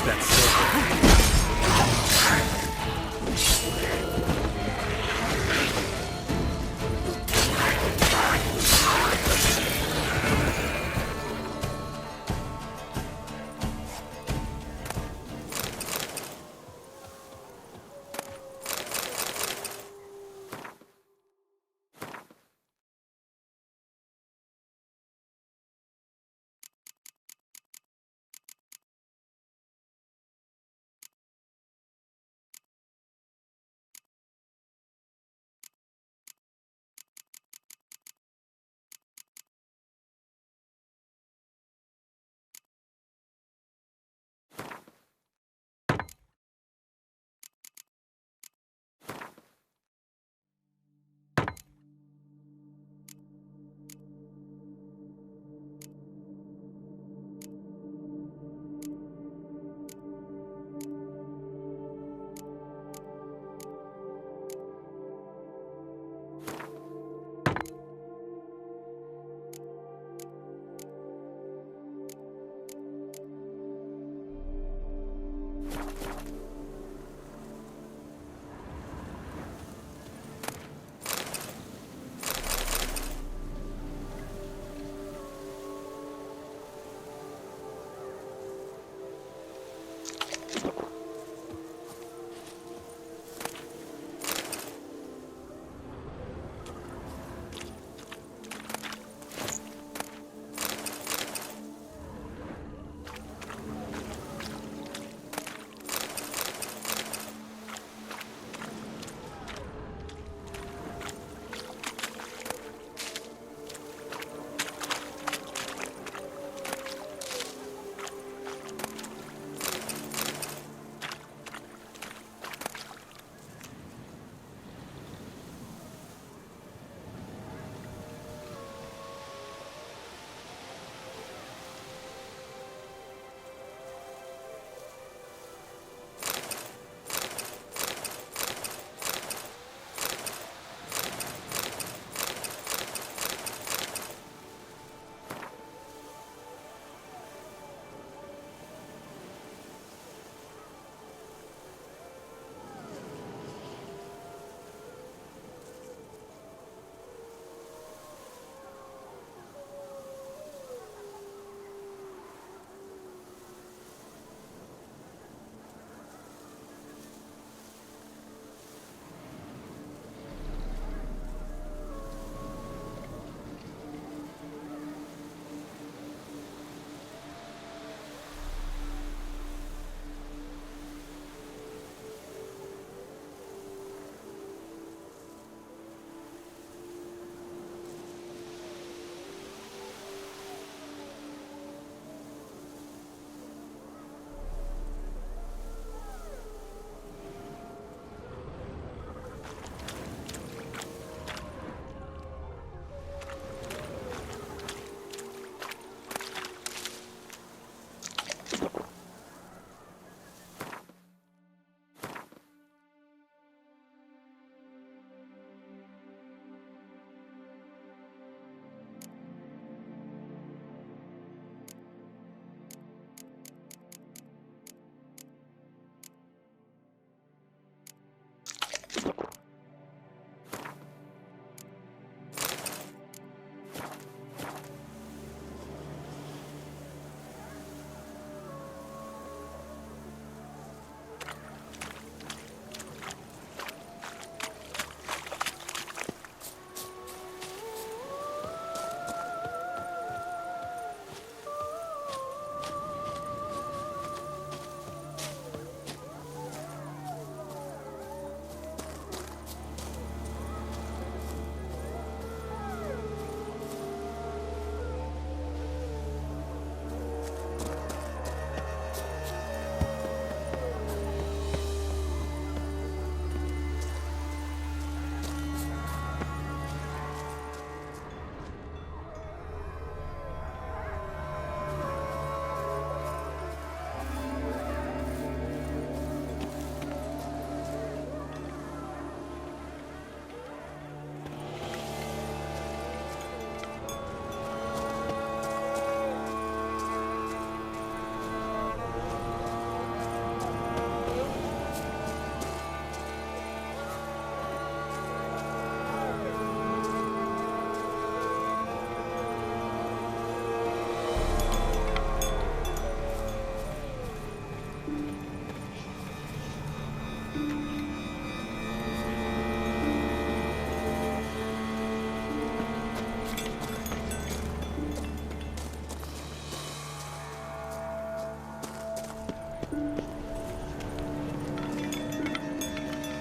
that silver.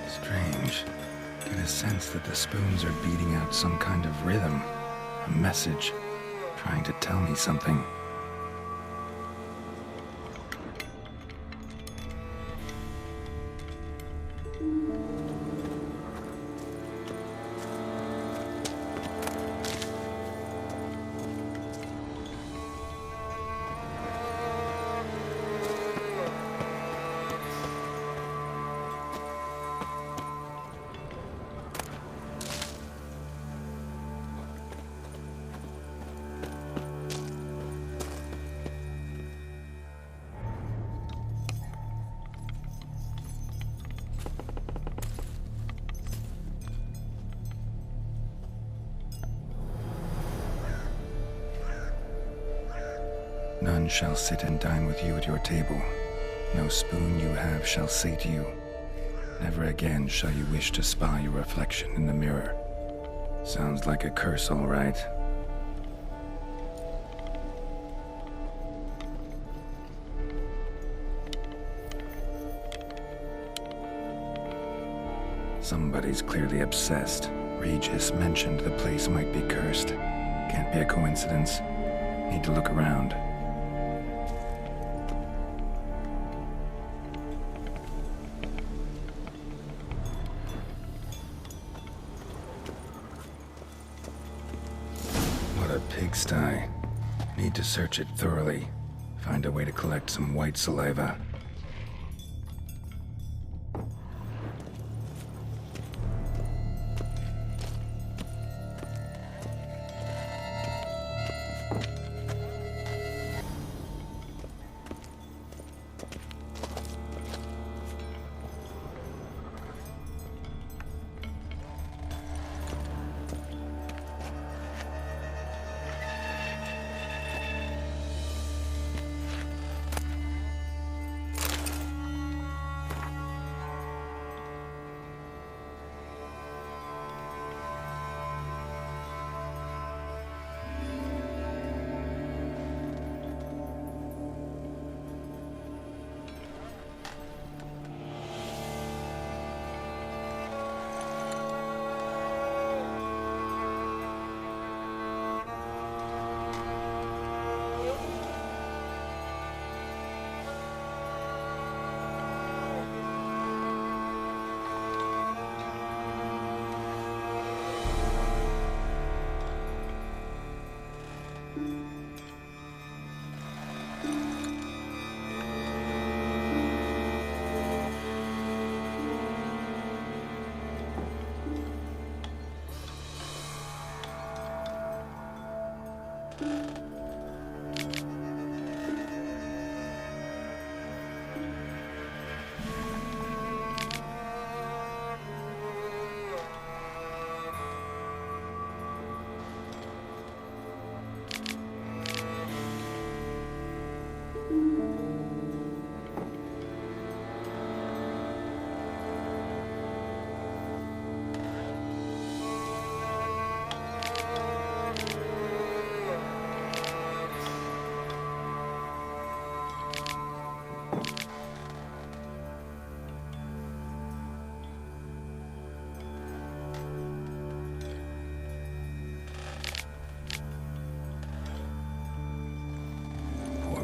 Strange. Get a sense that the spoons are beating out some kind of rhythm, a message, trying to tell me something. None shall sit and dine with you at your table. No spoon you have shall say to you, never again shall you wish to spy your reflection in the mirror. Sounds like a curse, all right. Somebody's clearly obsessed. Regis mentioned the place might be cursed. Can't be a coincidence. Need to look around. Pigsty. Need to search it thoroughly. Find a way to collect some white saliva.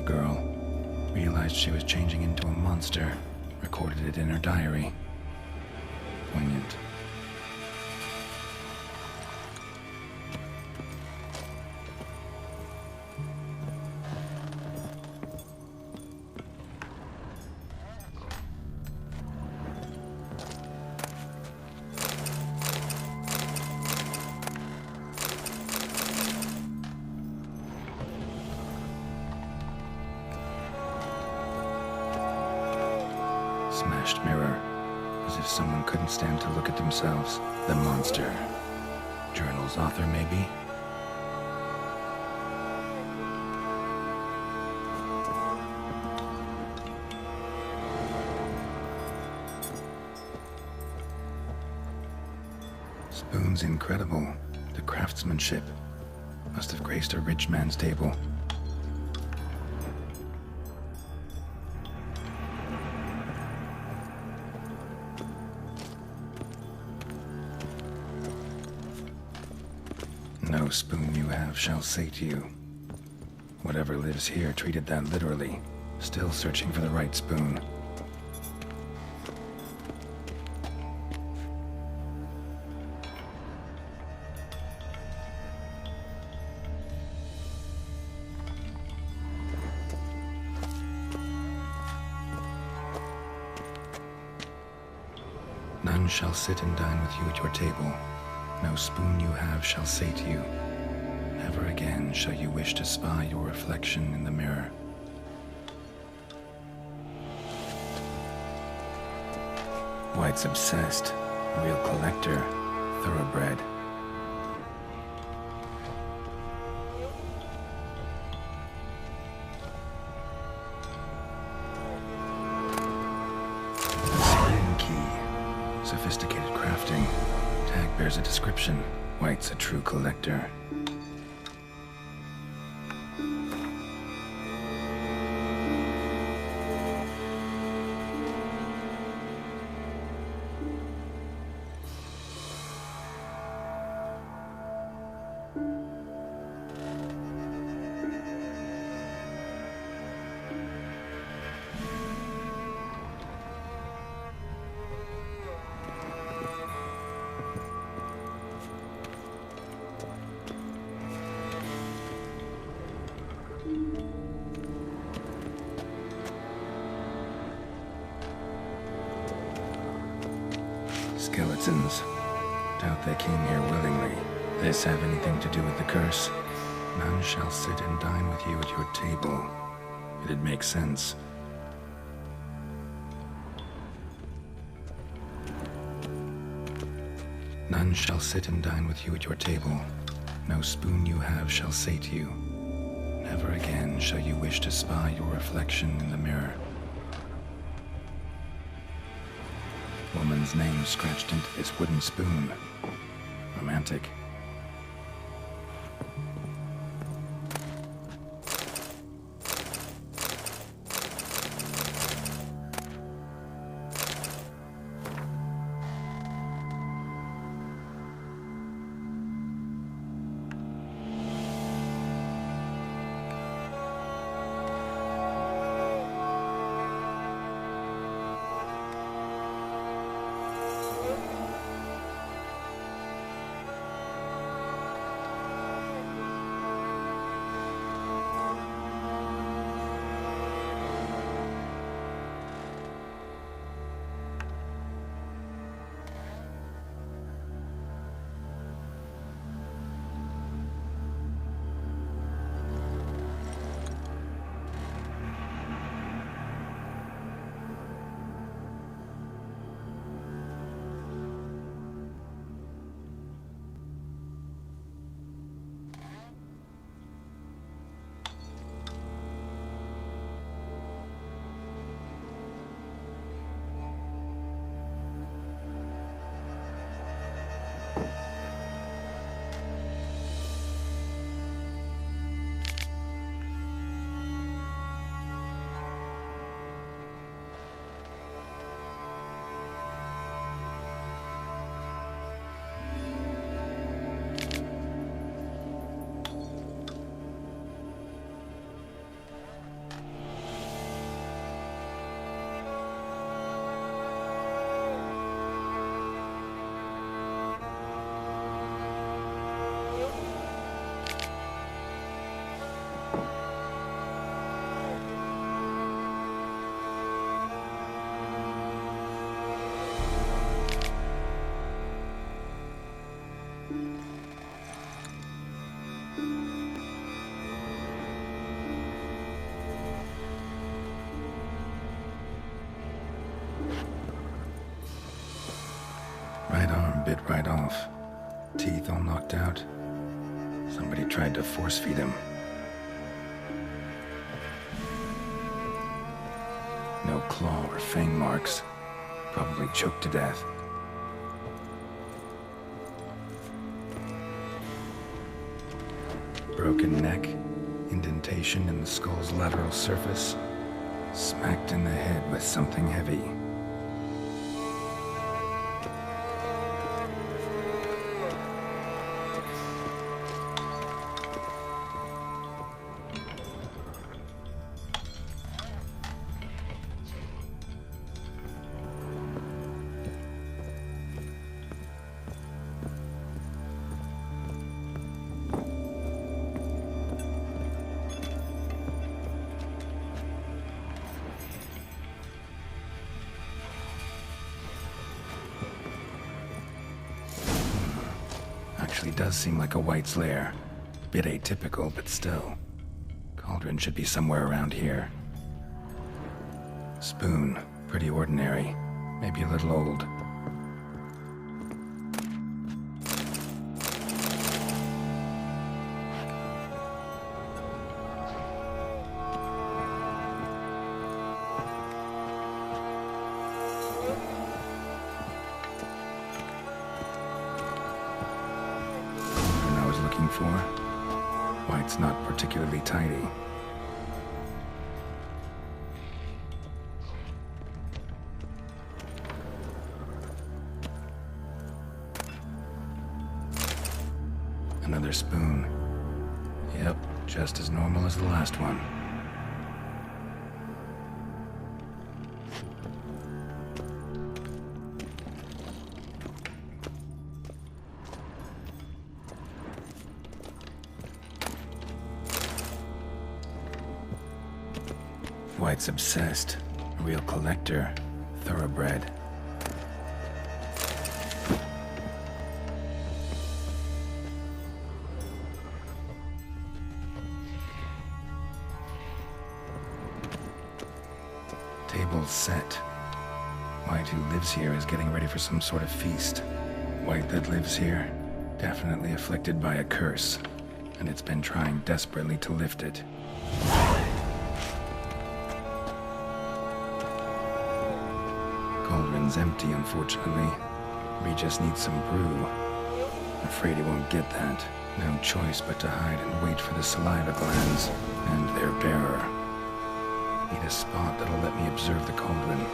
Girl. Realized she was changing into a monster. Recorded it in her diary. Poignant. Smashed mirror. As if someone couldn't stand to look at themselves. The monster. Journal's author, maybe? Spoon's incredible. The craftsmanship must have graced a rich man's table. No spoon you have shall sate you. Whatever lives here treated that literally, still searching for the right spoon. None shall sit and dine with you at your table. No spoon you have shall sate you. Never again shall you wish to spy your reflection in the mirror. White's obsessed, a real collector, thoroughbred. Sophisticated crafting. Tag bears a description. White's a true collector. Skeletons. Doubt they came here willingly. This have anything to do with the curse? None shall sit and dine with you at your table. It'd make sense. None shall sit and dine with you at your table. No spoon you have shall sate you. Never again shall you wish to spy your reflection in the mirror. Woman's name scratched into this wooden spoon. Romantic. Right arm bit right off. Teeth all knocked out. Somebody tried to force feed him. No claw or fang marks. Probably choked to death. broken neck, indentation in the skull's lateral surface, smacked in the head with something heavy. Actually does seem like a White's lair. Bit atypical, but still. Cauldron should be somewhere around here. Spoon, pretty ordinary. Maybe a little old. For. White's not particularly tidy. Another spoon. Yep, just as normal as the last one. White's obsessed. A real collector. Thoroughbred. Table's set. White, who lives here, is getting ready for some sort of feast. White that lives here, definitely afflicted by a curse, and it's been trying desperately to lift it. Cauldron's empty, unfortunately. We just need some brew. Afraid he won't get that. No choice but to hide and wait for the saliva glands and their bearer. Need a spot that'll let me observe the cauldron.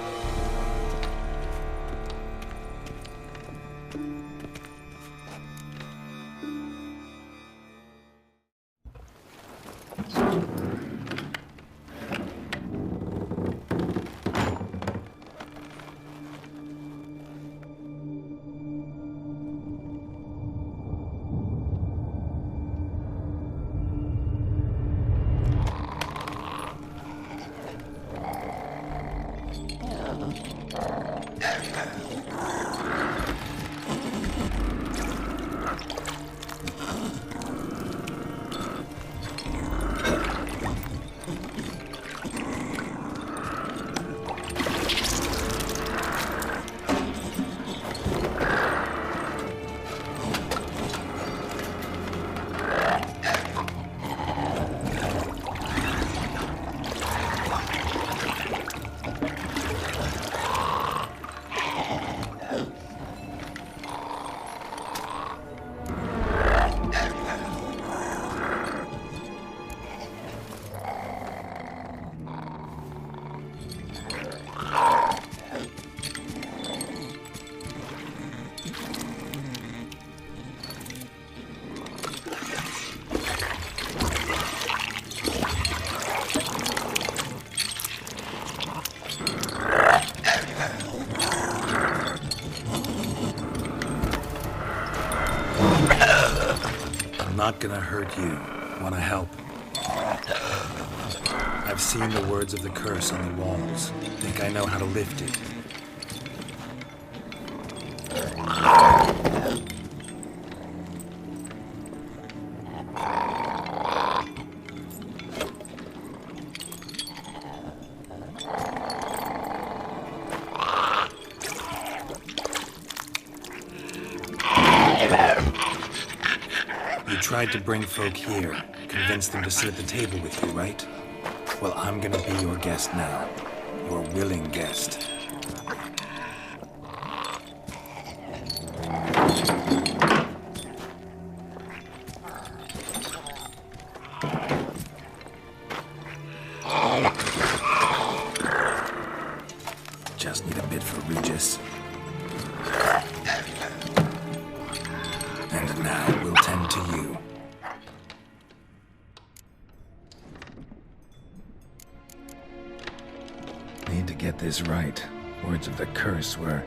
Not gonna hurt you. Wanna help? I've seen the words of the curse on the walls. Think I know how to lift it. You tried to bring folk here, convince them to sit at the table with you, right? Well, I'm gonna be your guest now. Your willing guest. just need a bit for Regis. And now we'll tend to you. Need to get this right. Words of the curse were,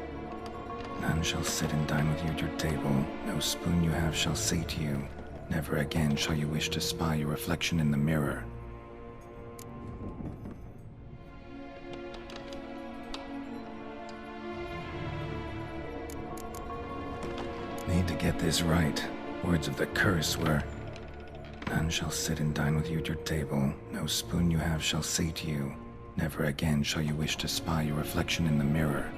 none shall sit and dine with you at your table. No spoon you have shall say to you, never again shall you wish to spy your reflection in the mirror. Need to get this right. Words of the curse were, none shall sit and dine with you at your table. No spoon you have shall say to you, never again shall you wish to spy your reflection in the mirror.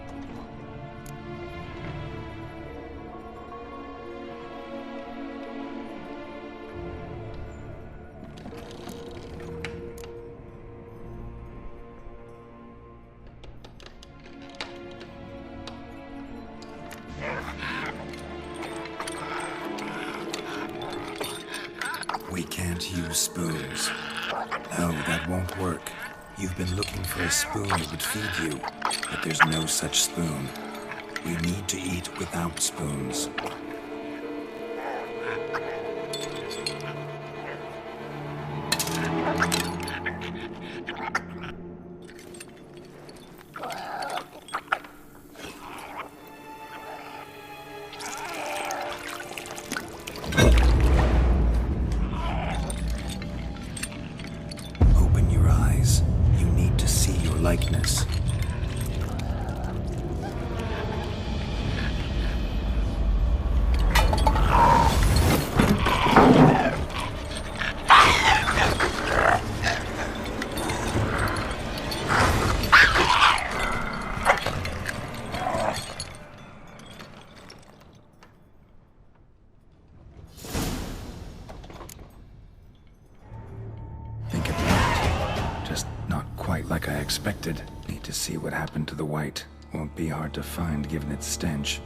We can't use spoons. No, that won't work. You've been looking for a spoon that would feed you, but there's no such spoon. We need to eat without spoons. Open your eyes. You need to see your likeness. Think it worked. Just not quite like I expected. Need to see what happened to the white. Won't be hard to find given its stench.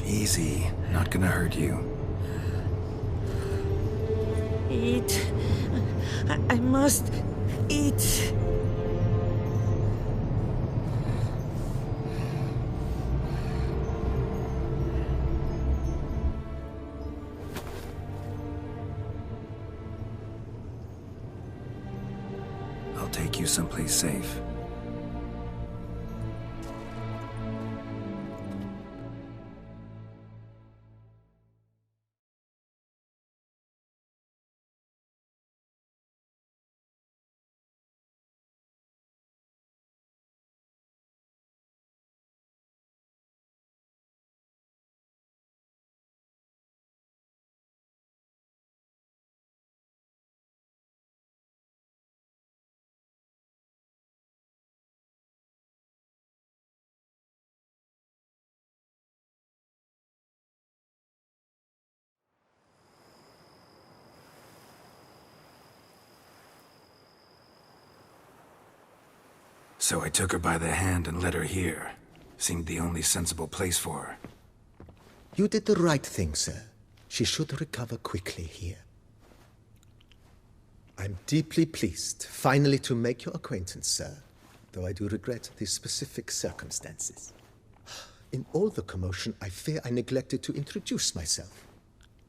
Easy. Not gonna hurt you. Eat. I must eat. you someplace safe. So I took her by the hand and led her here. Seemed the only sensible place for her. You did the right thing, sir. She should recover quickly here. I'm deeply pleased, finally, to make your acquaintance, sir, though I do regret the specific circumstances. In all the commotion, I fear I neglected to introduce myself.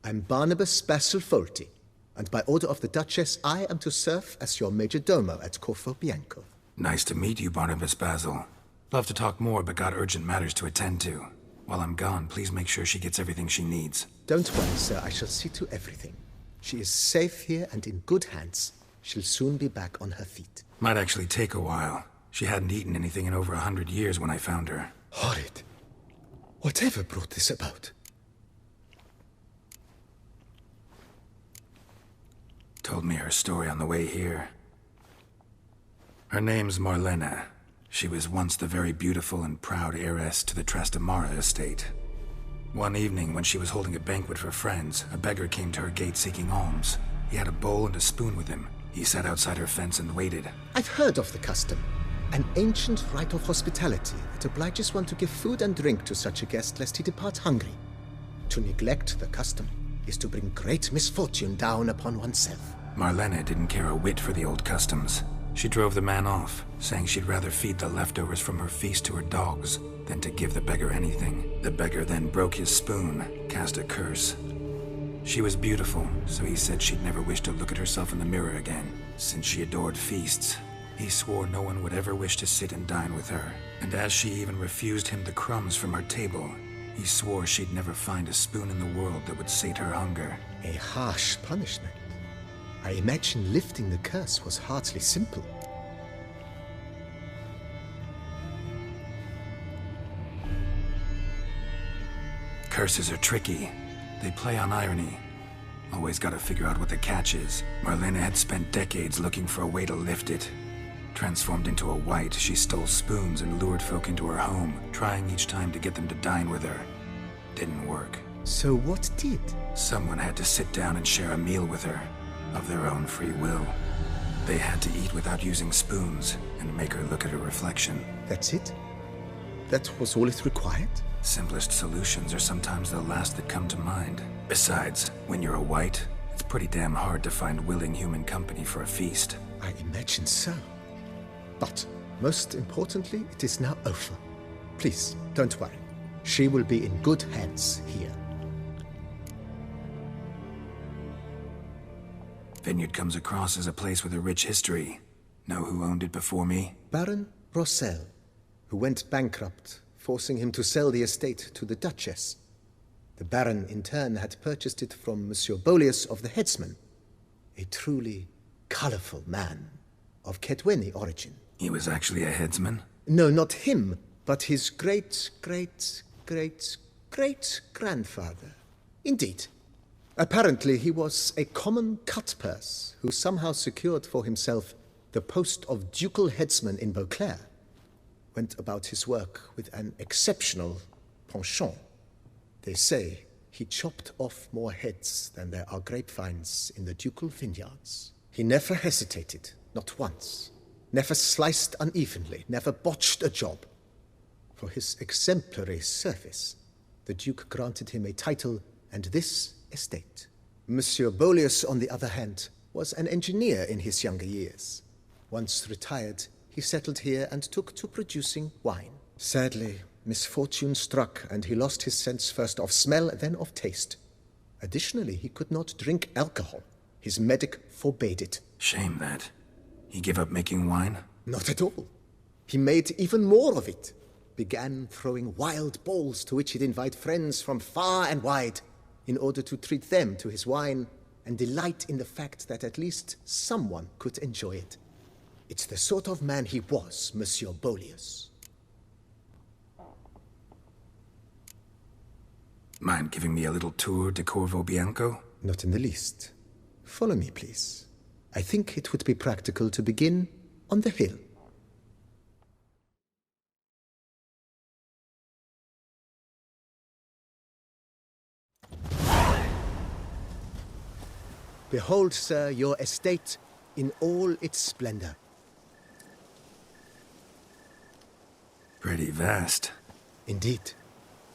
I'm Barnabas Basilfolti, and by order of the Duchess, I am to serve as your major domo at Corvo Bianco. Nice to meet you, Barnabas Basil. Love to talk more, but got urgent matters to attend to. While I'm gone, please make sure she gets everything she needs. Don't worry, sir. I shall see to everything. She is safe here and in good hands. She'll soon be back on her feet. Might actually take a while. She hadn't eaten anything in over 100 years when I found her. Horrid. Whatever brought this about? Told me her story on the way here. Her name's Marlena. She was once the very beautiful and proud heiress to the Trastamara estate. One evening, when she was holding a banquet for friends, a beggar came to her gate seeking alms. He had a bowl and a spoon with him. He sat outside her fence and waited. I've heard of the custom. An ancient rite of hospitality that obliges one to give food and drink to such a guest lest he depart hungry. To neglect the custom is to bring great misfortune down upon oneself. Marlena didn't care a whit for the old customs. She drove the man off, saying she'd rather feed the leftovers from her feast to her dogs than to give the beggar anything. The beggar then broke his spoon, cast a curse. She was beautiful, so he said she'd never wish to look at herself in the mirror again. Since she adored feasts, he swore no one would ever wish to sit and dine with her. And as she even refused him the crumbs from her table, he swore she'd never find a spoon in the world that would sate her hunger. A harsh punishment. I imagine lifting the curse was hardly simple. Curses are tricky. They play on irony. Always gotta figure out what the catch is. Marlena had spent decades looking for a way to lift it. Transformed into a wight, she stole spoons and lured folk into her home, trying each time to get them to dine with her. Didn't work. So what did? Someone had to sit down and share a meal with her, of their own free will. They had to eat without using spoons, and make her look at her reflection. That's it? That was all it required? Simplest solutions are sometimes the last that come to mind. Besides, when you're a wight, it's pretty damn hard to find willing human company for a feast. I imagine so. But, most importantly, it is now over. Please, don't worry. She will be in good hands here. Vineyard comes across as a place with a rich history. Know who owned it before me? Baron Rossel, who went bankrupt, forcing him to sell the estate to the Duchess. The Baron, in turn, had purchased it from Monsieur Bolius of the Headsman, a truly colorful man of Kedweni origin. He was actually a headsman? No, not him, but his great-great-great-great-grandfather. Indeed. Apparently, he was a common cut-purse who somehow secured for himself the post of ducal headsman in Beauclair. Went about his work with an exceptional penchant. They say he chopped off more heads than there are grapevines in the ducal vineyards. He never hesitated, not once. Never sliced unevenly, never botched a job. For his exemplary service, the Duke granted him a title and this estate. Monsieur Bolius, on the other hand, was an engineer in his younger years. Once retired, he settled here and took to producing wine. Sadly, misfortune struck and he lost his sense first of smell, then of taste. Additionally, he could not drink alcohol. His medic forbade it. Shame that. He gave up making wine? Not at all. He made even more of it. Began throwing wild balls to which he'd invite friends from far and wide in order to treat them to his wine and delight in the fact that at least someone could enjoy it. It's the sort of man he was, Monsieur Bolius. Mind giving me a little tour de Corvo, Bianco? Not in the least. Follow me, please. I think it would be practical to begin on the hill. Behold, sir, your estate in all its splendor. Pretty vast. Indeed.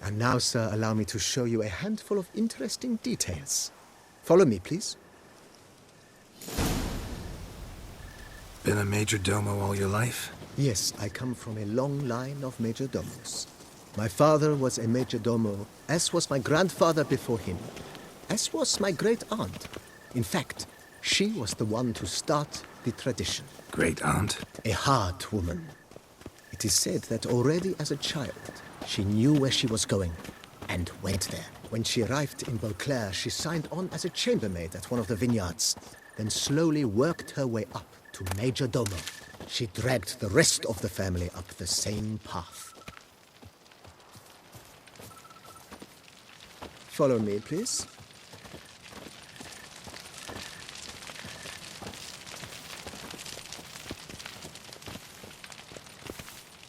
And now, sir, allow me to show you a handful of interesting details. Follow me, please. Been a major domo all your life? Yes, I come from a long line of major domos. My father was a major domo, as was my grandfather before him, as was my great aunt. In fact, she was the one to start the tradition. Great aunt? A hard woman. It is said that already as a child, she knew where she was going and went there. When she arrived in Beauclair, she signed on as a chambermaid at one of the vineyards, then slowly worked her way up to major domo. She dragged the rest of the family up the same path. Follow me, please.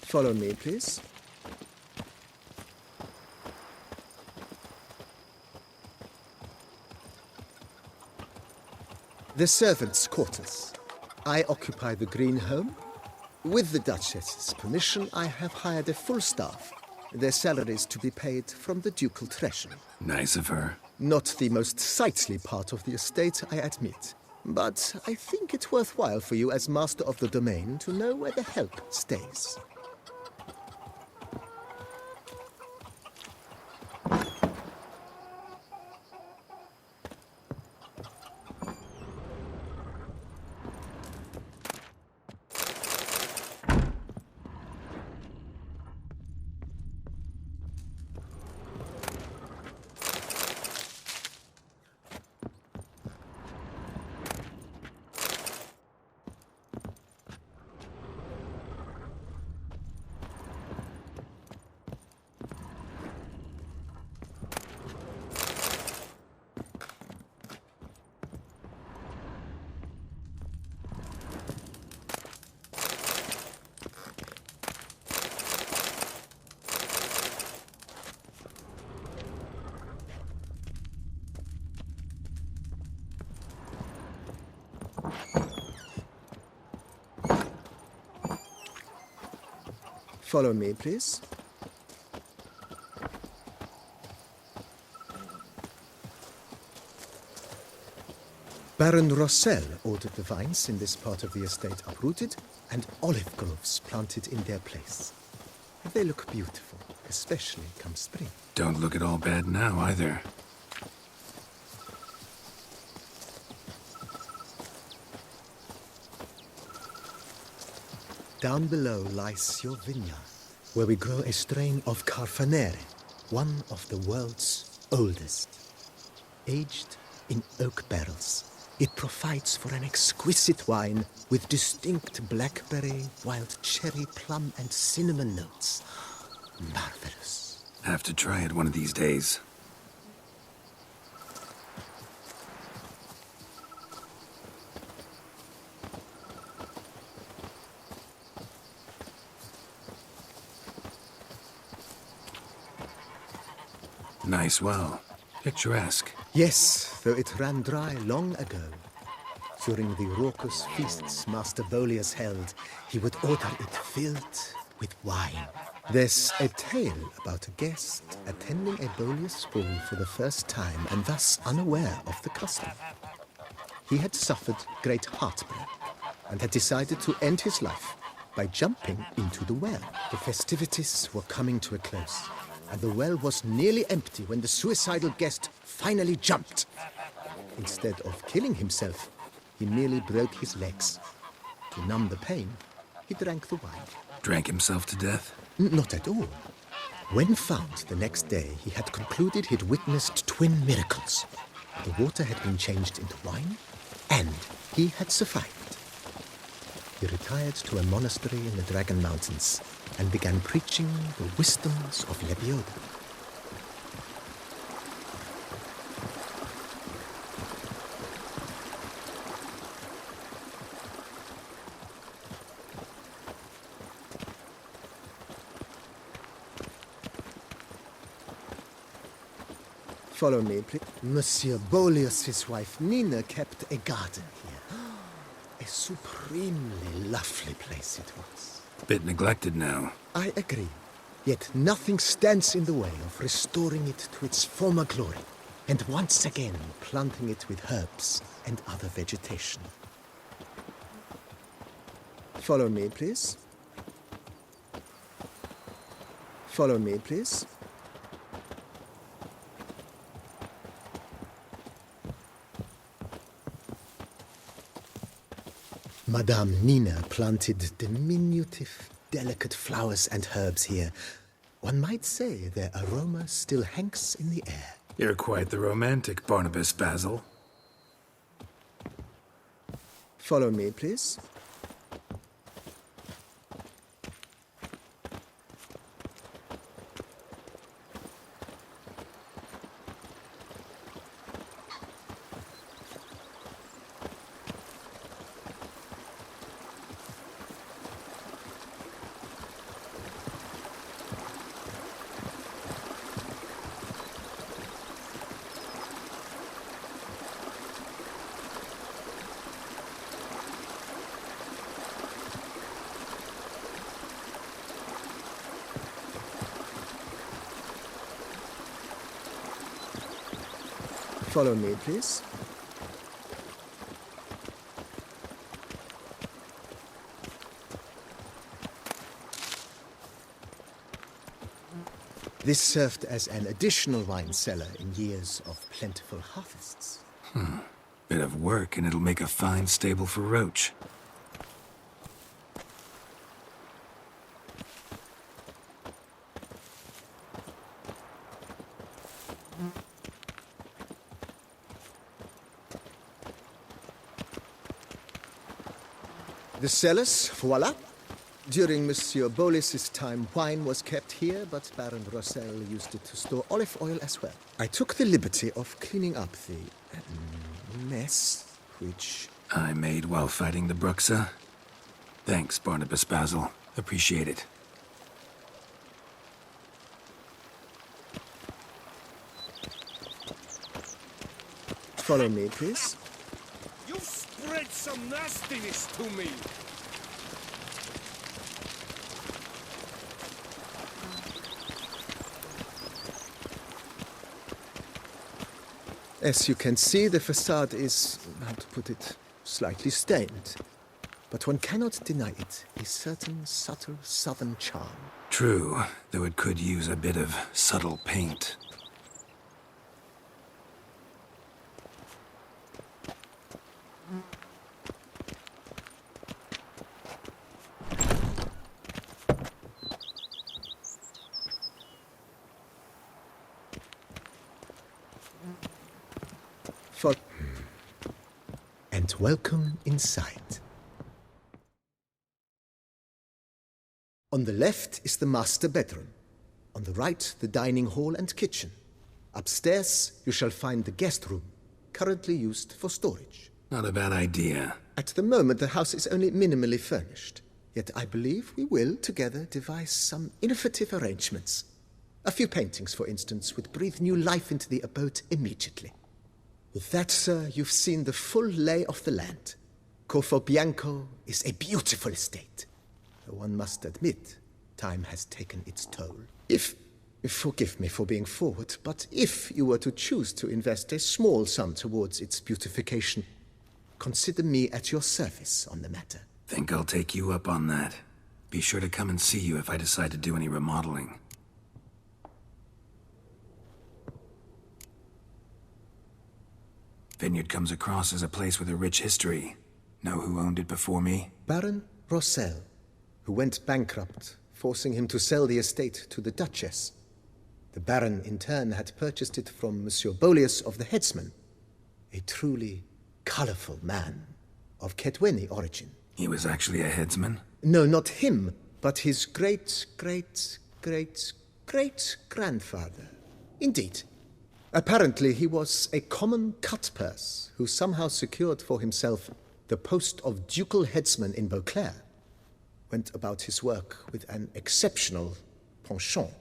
Follow me, please. The servants' quarters. I occupy the green home. With the Duchess's permission, I have hired a full staff. Their salaries to be paid from the ducal treasury. Nice of her. Not the most sightly part of the estate, I admit. But I think it worthwhile for you as master of the domain to know where the help stays. Follow me, please. Baron Rossel ordered the vines in this part of the estate uprooted and olive groves planted in their place. They look beautiful, especially come spring. Don't look at all bad now, either. Down below lies your vineyard, where we grow a strain of Carfanere, one of the world's oldest. Aged in oak barrels, it provides for an exquisite wine with distinct blackberry, wild cherry, plum, and cinnamon notes. Marvelous. Have to try it one of these days. Nice well. Picturesque. Yes, though it ran dry long ago. During the raucous feasts Master Bolius held, he would order it filled with wine. There's a tale about a guest attending a Bolius school for the first time and thus unaware of the custom. He had suffered great heartburn and had decided to end his life by jumping into the well. The festivities were coming to a close, and the well was nearly empty when the suicidal guest finally jumped. Instead of killing himself, he merely broke his legs. to numb the pain, he drank the wine. Drank himself to death? Not at all. When found the next day, he had concluded he'd witnessed twin miracles. The water had been changed into wine, and he had survived. He retired to a monastery in the Dragon Mountains and began preaching the wisdoms of Lebioda. Follow me, please. Monsieur Bolius, his wife Nina, kept a garden here. A supremely lovely place it was. Bit neglected now. I agree. Yet nothing stands in the way of restoring it to its former glory, and once again planting it with herbs and other vegetation. Follow me, please. Follow me, please. Madame Nina planted diminutive, delicate flowers and herbs here. One might say their aroma still hangs in the air. You're quite the romantic, Barnabas Basil. Follow me, please. Follow me, please. This served as an additional wine cellar in years of plentiful harvests. Bit of work and it'll make a fine stable for Roach. The cellars, voila. During Monsieur Bolis's time, wine was kept here, but Baron Rossel used it to store olive oil as well. I took the liberty of cleaning up the mess, which... I made while fighting the Bruxa. Thanks, Barnabas Basil. Appreciate it. Follow me, please. You spread some nastiness to me! As you can see, the facade is, how to put it, slightly stained. But one cannot deny it, a certain subtle southern charm. True, though it could use a bit of subtle paint. And welcome inside. On the left is the master bedroom. On the right, the dining hall and kitchen. Upstairs, you shall find the guest room, currently used for storage. Not a bad idea. At the moment, the house is only minimally furnished. Yet I believe we will, together, devise some innovative arrangements. A few paintings, for instance, would breathe new life into the abode immediately. With that, sir, you've seen the full lay of the land. Corvo Bianco is a beautiful estate. Though one must admit, time has taken its toll. Forgive me for being forward, but if you were to choose to invest a small sum towards its beautification, consider me at your service on the matter. Think I'll take you up on that. Be sure to come and see you if I decide to do any remodeling. Vineyard comes across as a place with a rich history. Know who owned it before me? Baron Rossel, who went bankrupt, forcing him to sell the estate to the Duchess. The Baron, in turn, had purchased it from Monsieur Bolius of the Headsman, a truly colorful man of Ketweni origin. He was actually a headsman? No, not him, but his great-great-great-great-grandfather. Indeed. Apparently, he was a common cutpurse who somehow secured for himself the post of ducal headsman in Beauclair. Went about his work with an exceptional penchant.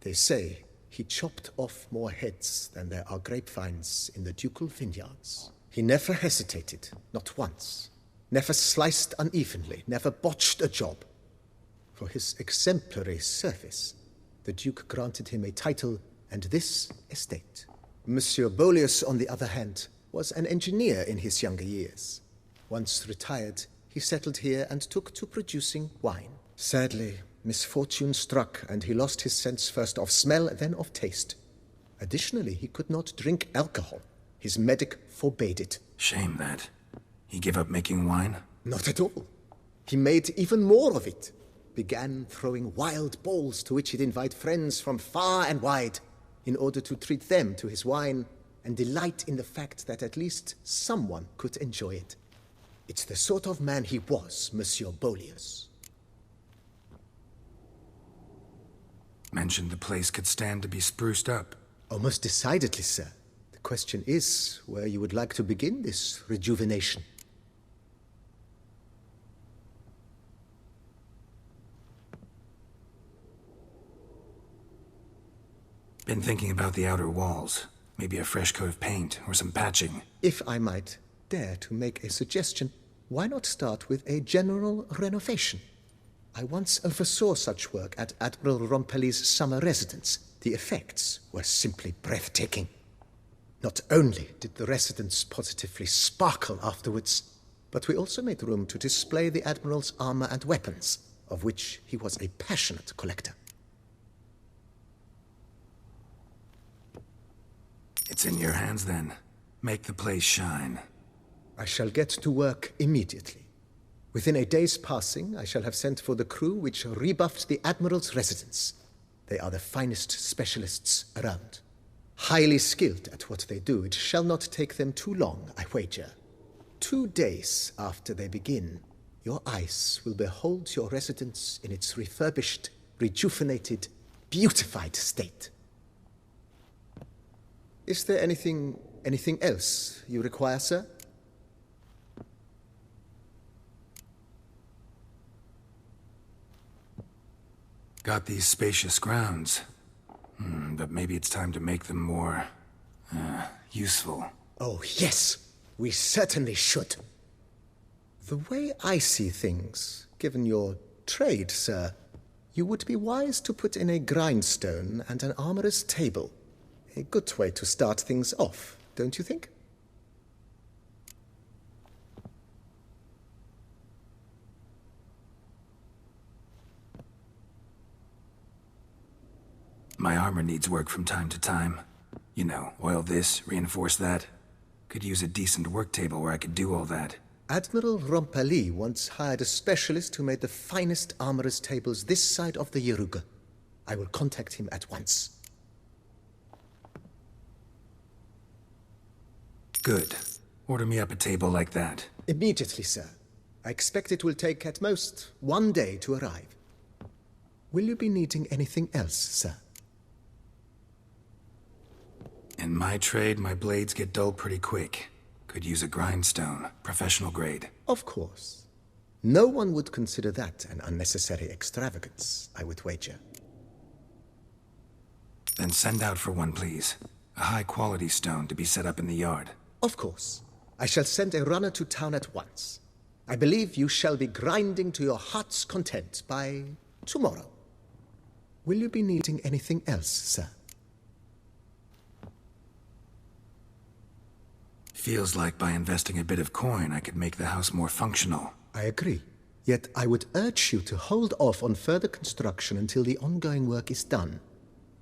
They say he chopped off more heads than there are grapevines in the ducal vineyards. He never hesitated, not once. Never sliced unevenly, never botched a job. For his exemplary service, the Duke granted him a title and this estate. Monsieur Bolius, on the other hand, was an engineer in his younger years. Once retired, he settled here and took to producing wine. Sadly, misfortune struck, and he lost his sense first of smell, then of taste. Additionally, he could not drink alcohol. His medic forbade it. Shame that. He gave up making wine? Not at all. He made even more of it. Began throwing wild balls to which he'd invite friends from far and wide in order to treat them to his wine and delight in the fact that at least someone could enjoy it. It's the sort of man he was, Monsieur Bolius. Mentioned the place could stand to be spruced up. Oh, most decidedly, sir. The question is where you would like to begin this rejuvenation. Been thinking about the outer walls. Maybe a fresh coat of paint or some patching. If I might dare to make a suggestion, why not start with a general renovation? I once oversaw such work at Admiral Rompelli's summer residence. The effects were simply breathtaking. Not only did the residence positively sparkle afterwards, but we also made room to display the Admiral's armor and weapons, of which he was a passionate collector. It's in your hands then. Make the place shine. I shall get to work immediately. Within a day's passing, I shall have sent for the crew which rebuffed the Admiral's residence. They are the finest specialists around. Highly skilled at what they do, it shall not take them too long, I wager. 2 days after they begin, your eyes will behold your residence in its refurbished, rejuvenated, beautified state. Is there anything else you require, sir? Got these spacious grounds. But maybe it's time to make them more, useful. Oh, yes. We certainly should. The way I see things, given your trade, sir, you would be wise to put in a grindstone and an armorer's table. A good way to start things off, don't you think? My armor needs work from time to time. You know, oil this, reinforce that. Could use a decent work table where I could do all that. Admiral Rompelli once hired a specialist who made the finest armorer's tables this side of the Yeruga. I will contact him at once. Good. Order me up a table like that. Immediately, sir. I expect it will take at most 1 day to arrive. Will you be needing anything else, sir? In my trade, my blades get dull pretty quick. Could use a grindstone, professional grade. Of course. No one would consider that an unnecessary extravagance, I would wager. Then send out for one, please. A high-quality stone to be set up in the yard. Of course. I shall send a runner to town at once. I believe you shall be grinding to your heart's content by tomorrow. Will you be needing anything else, sir? Feels like by investing a bit of coin, I could make the house more functional. I agree. Yet I would urge you to hold off on further construction until the ongoing work is done.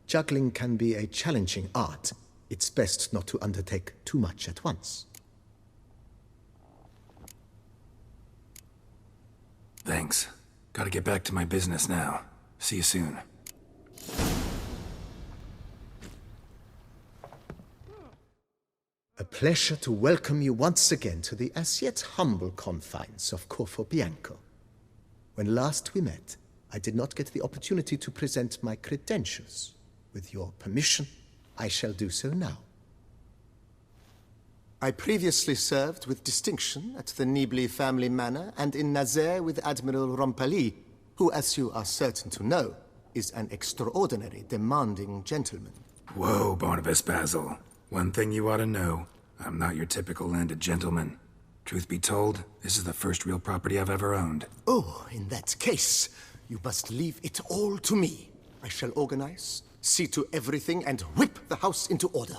Juggling can be a challenging art. It's best not to undertake too much at once. Thanks. Gotta get back to my business now. See you soon. A pleasure to welcome you once again to the as yet humble confines of Corvo Bianco. When last we met, I did not get the opportunity to present my credentials. With your permission, I shall do so now. I previously served with distinction at the Nibli family manor and in Nazaire with Admiral Rompali, who, as you are certain to know, is an extraordinary, demanding gentleman. Whoa, Barnabas Basil. One thing you ought to know, I'm not your typical landed gentleman. Truth be told, this is the first real property I've ever owned. Oh, in that case, you must leave it all to me. I shall organize, see to everything, and whip the house into order.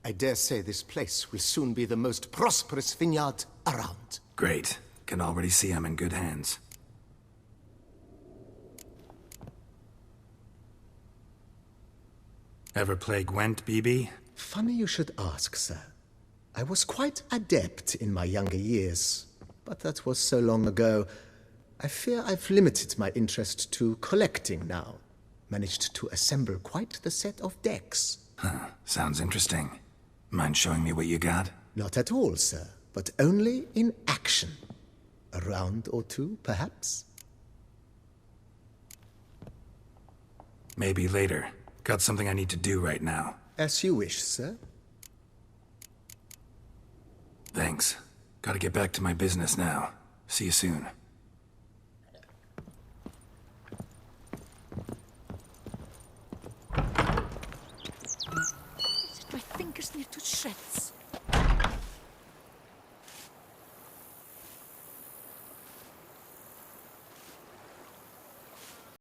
I dare say this place will soon be the most prosperous vineyard around. Great. Can already see I'm in good hands. Ever play Gwent, BB? Funny you should ask, sir. I was quite adept in my younger years, but that was so long ago. I fear I've limited my interest to collecting now. Managed to assemble quite the set of decks. Huh. Sounds interesting. Mind showing me what you got? Not at all, sir, but only in action. A round or two, perhaps? Maybe later. Got something I need to do right now. As you wish, sir. Thanks. Gotta get back to my business now. See you soon. My fingers near to shreds.